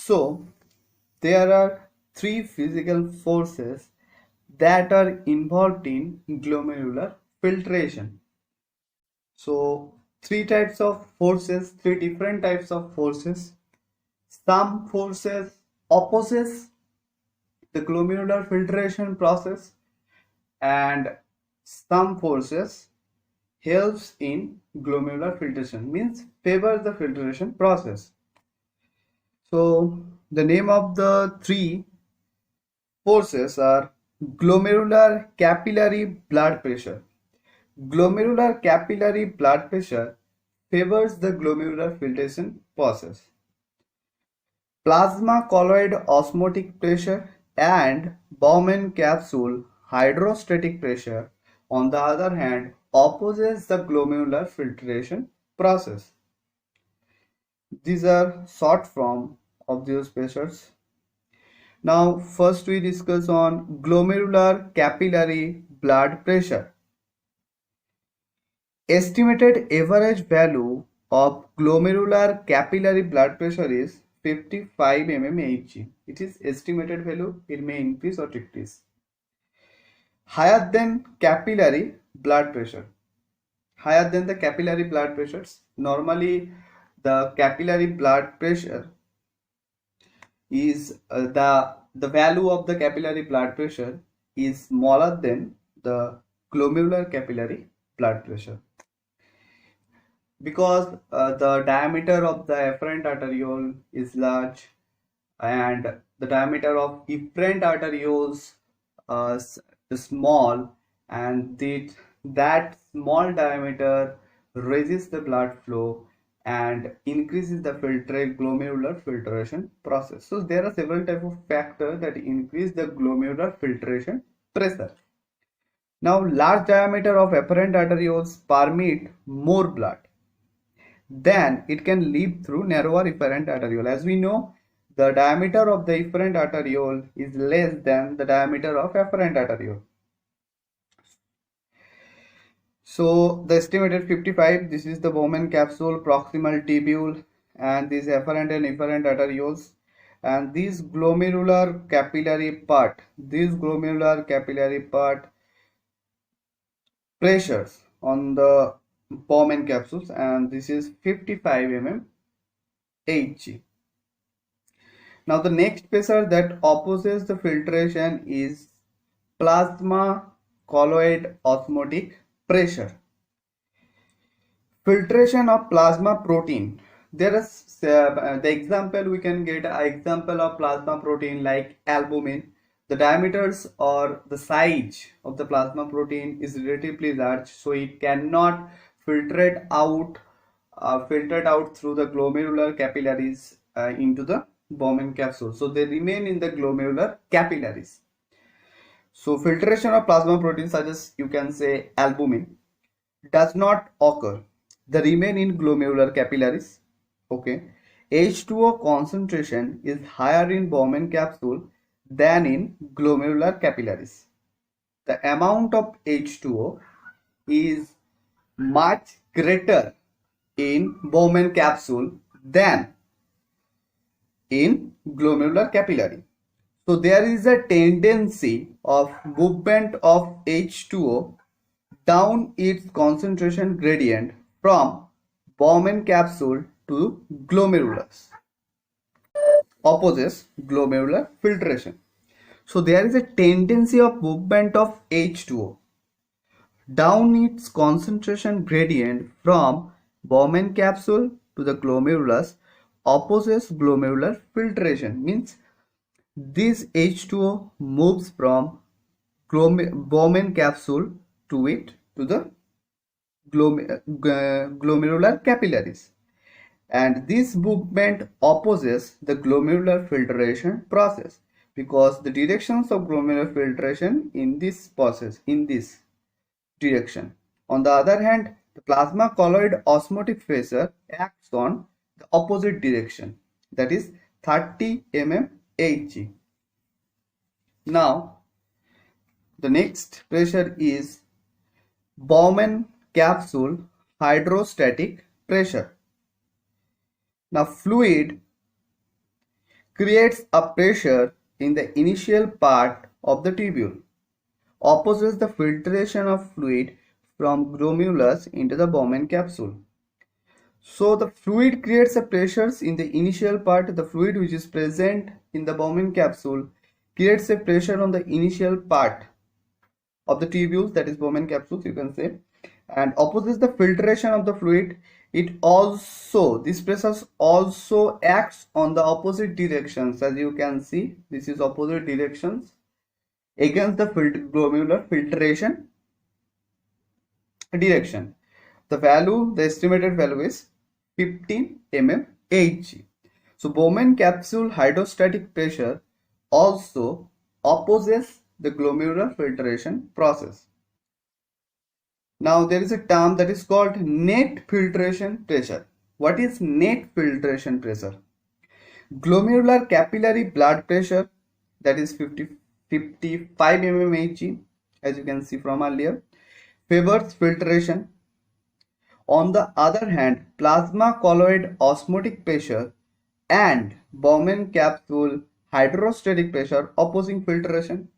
So there are three physical forces that are involved in glomerular filtration. So three types of forces, three different types of forces. Some forces opposes the glomerular filtration process, and some forces helps in glomerular filtration, means favors the filtration process. So the name of the three forces are glomerular capillary blood pressure. Glomerular capillary blood pressure favors the glomerular filtration process. Plasma colloid osmotic pressure and Bowman capsule hydrostatic pressure, on the other hand, opposes the glomerular filtration process. These are short form of those pressures. Now, first we discuss on glomerular capillary blood pressure. Estimated average value of glomerular capillary blood pressure is 55 mmHg. It is estimated value. It may increase or decrease. Higher than capillary blood pressure. Higher than the capillary blood pressures. Normally, the capillary blood pressure is the value of the capillary blood pressure is smaller than the glomerular capillary blood pressure, because the diameter of the afferent arteriole is large, and the diameter of efferent arterioles is small, and that small diameter raises the blood flow and increases the glomerular filtration process. So there are several type of factors that increase the glomerular filtration pressure. Now, large diameter of afferent arterioles permit more blood, then it can leak through narrower efferent arteriole. As we know, the diameter of the efferent arteriole is less than the diameter of afferent arteriole. So the estimated 55, this is the Bowman capsule, proximal tubule, and these afferent and efferent arterioles. And this glomerular capillary part, pressures on the Bowman capsules, and this is 55 mmHg. Now the next pressure that opposes the filtration is plasma colloid osmotic pressure. Filtration of plasma protein. There is the example we can get an example of plasma protein like albumin. The diameters or the size of the plasma protein is relatively large, so it cannot filtrate out filtered out through the glomerular capillaries into the Bowman capsule. So they remain in the glomerular capillaries. So filtration of plasma proteins such as you can say albumin does not occur. They remain in glomerular capillaries. Okay. H2O concentration is higher in Bowman capsule than in glomerular capillaries. The amount of H2O is much greater in Bowman capsule than in glomerular capillary. So there is a tendency of movement of H2O down its concentration gradient from Bowman capsule to glomerulus, opposes glomerular filtration. So there is a tendency of movement of H2O down its concentration gradient from Bowman capsule to the glomerulus, opposes glomerular filtration, means this H2O moves from Bowman capsule to the glomerular capillaries, and this movement opposes the glomerular filtration process, because the directions of glomerular filtration in this direction. On the other hand, the plasma colloid osmotic pressure acts on the opposite direction, that is 30 mmHg. Now, the next pressure is Bowman capsule hydrostatic pressure. Now, fluid creates a pressure in the initial part of the tubule, opposes the filtration of fluid from glomerulus into the Bowman capsule. So the fluid creates a pressures in the initial part. The fluid which is present in the Bowman capsule creates a pressure on the initial part of the tubules, that is Bowman capsules you can say, and opposes the filtration of the fluid. It also, this pressures also acts on the opposite directions. As you can see, this is opposite directions against the glomerular filtration direction. The estimated value is 15 mmHg. So Bowman capsule hydrostatic pressure also opposes the glomerular filtration process. Now there is a term that is called net filtration pressure. What is net filtration pressure? Glomerular capillary blood pressure, that is 55 mmHg, as you can see from earlier, favors filtration. On the other hand, plasma colloid osmotic pressure and Bowman capsule hydrostatic pressure opposing filtration.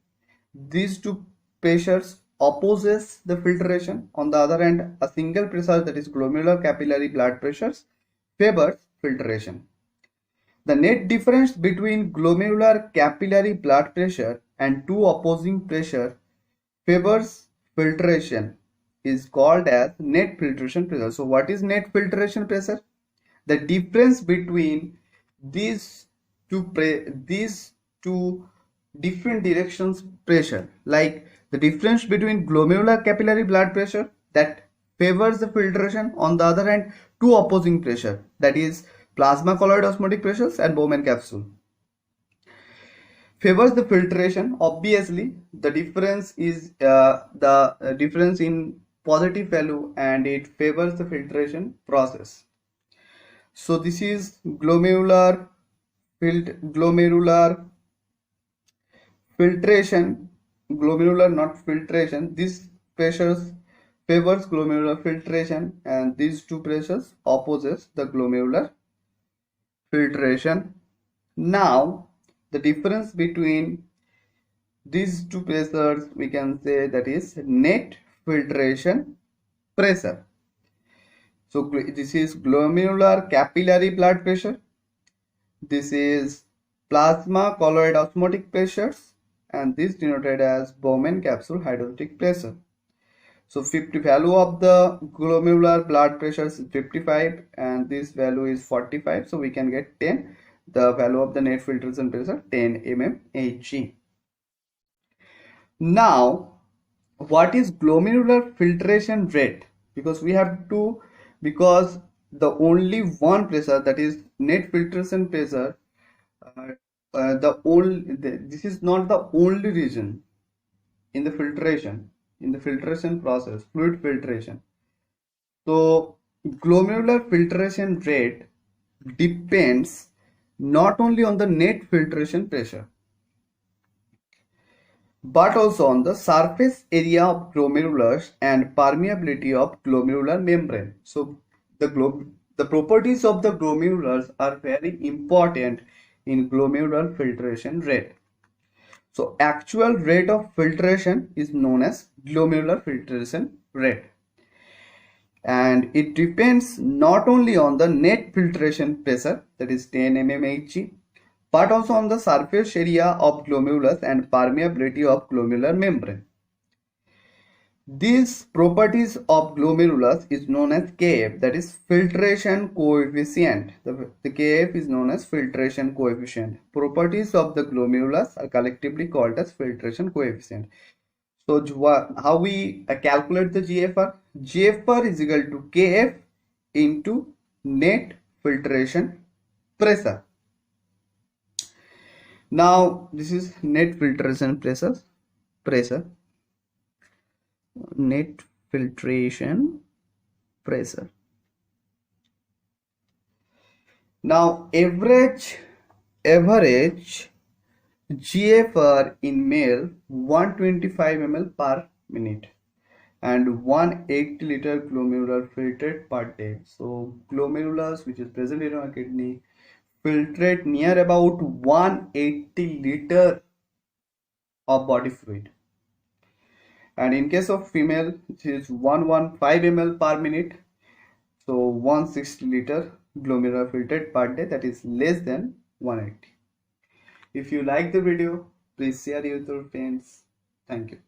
These two pressures opposes the filtration. On the other hand, a single pressure, that is glomerular capillary blood pressures, favors filtration. The net difference between glomerular capillary blood pressure and two opposing pressure favors filtration is called as net filtration pressure. So what is net filtration pressure? The difference between these two different directions pressure, like the difference between glomerular capillary blood pressure that favors the filtration, on the other hand two opposing pressure, that is plasma colloid osmotic pressures and Bowman capsule, favors the filtration. Obviously the difference is the difference in positive value, and it favors the filtration process. So this is glomerular filtration, glomerular not filtration. This pressures favors glomerular filtration, and these two pressures opposes the glomerular filtration. Now the difference between these two pressures we can say that is net filtration pressure. So this is glomerular capillary blood pressure, this is plasma colloid osmotic pressures, and this denoted as Bowman capsule hydrostatic pressure. So 50 value of the glomerular blood pressure is 55 and this value is 45, so we can get 10. The value of the net filtration pressure 10 mmHg. Now what is glomerular filtration rate? Because we have to, because the only one pressure, that is net filtration pressure, this is not the only reason in the filtration process, fluid filtration. So glomerular filtration rate depends not only on the net filtration pressure but also on the surface area of glomerulus and permeability of glomerular membrane. So the properties of the glomerulus are very important in glomerular filtration rate. So actual rate of filtration is known as glomerular filtration rate, and it depends not only on the net filtration pressure, that is 10 mmHg, but also on the surface area of glomerulus and permeability of glomerular membrane. These properties of glomerulus is known as Kf, that is filtration coefficient. The Kf is known as filtration coefficient. Properties of the glomerulus are collectively called as filtration coefficient. So how we calculate the GFR? GFR is equal to Kf into net filtration pressure. Now this is net filtration pressure, net filtration pressure. Now average GFR in male 125 ml per minute and 180 liter glomerular filtrate per day. So glomerulus which is present in our kidney filtrate near about 180 liter of body fluid, and in case of female it is 115 ml per minute, so 160 liter glomerular filtrate per day, that is less than 180. If you like the video, please share it with your friends. Thank you.